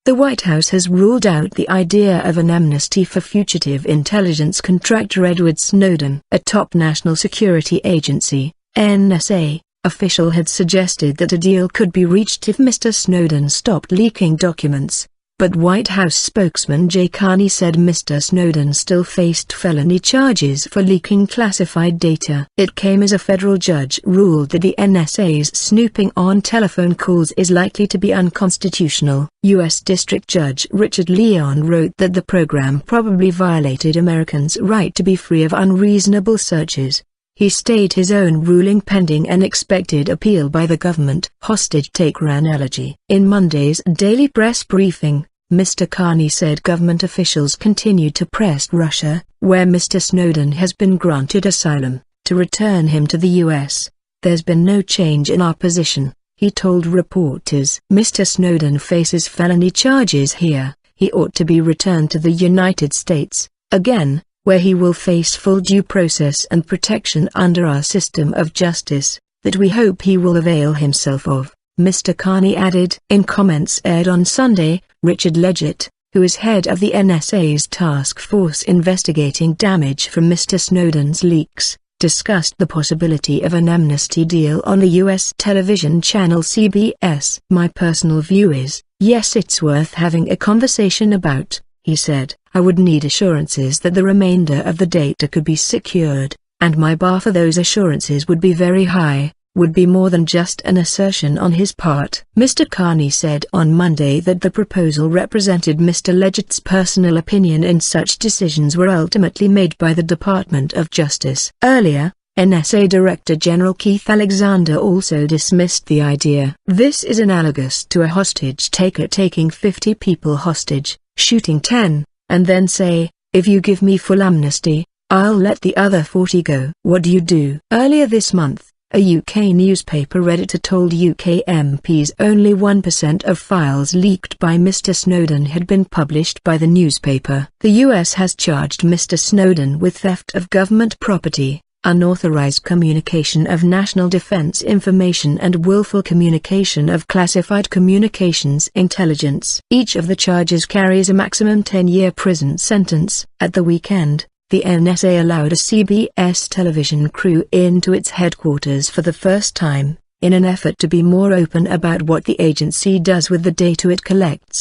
The White House has ruled out the idea of an amnesty for fugitive intelligence contractor Edward Snowden. A top national security agency, NSA, official had suggested that a deal could be reached if Mr. Snowden stopped leaking documents, but White House spokesman Jay Carney said Mr. Snowden still faced felony charges for leaking classified data. It came as a federal judge ruled that the NSA's snooping on telephone calls is likely to be unconstitutional. U.S. District Judge Richard Leon wrote that the program probably violated Americans' right to be free of unreasonable searches. He stayed his own ruling pending an expected appeal by the government. Hostage taker analogy. In Monday's daily press briefing, Mr. Carney said government officials continued to press Russia, where Mr. Snowden has been granted asylum, to return him to the U.S. "There's been no change in our position," he told reporters. "Mr. Snowden faces felony charges here. He ought to be returned to the United States, again, where he will face full due process and protection under our system of justice, that we hope he will avail himself of," Mr. Carney added. In comments aired on Sunday, Richard Leggett, who is head of the NSA's task force investigating damage from Mr. Snowden's leaks, discussed the possibility of an amnesty deal on the U.S. television channel CBS. "My personal view is, yes, it's worth having a conversation about," he said. "I would need assurances that the remainder of the data could be secured, and my bar for those assurances would be very high, would be more than just an assertion on his part." Mr. Carney said on Monday that the proposal represented Mr. Leggett's personal opinion and such decisions were ultimately made by the Department of Justice. Earlier, NSA Director General Keith Alexander also dismissed the idea. "This is analogous to a hostage taker taking 50 people hostage, shooting 10, and then say, 'If you give me full amnesty, I'll let the other 40 go.' What do you do?" Earlier this month, a UK newspaper editor told UK MPs only 1% of files leaked by Mr. Snowden had been published by the newspaper. The US has charged Mr. Snowden with theft of government property, unauthorized communication of national defense information and willful communication of classified communications intelligence. Each of the charges carries a maximum 10-year prison sentence. At the weekend, the NSA allowed a CBS television crew into its headquarters for the first time, in an effort to be more open about what the agency does with the data it collects.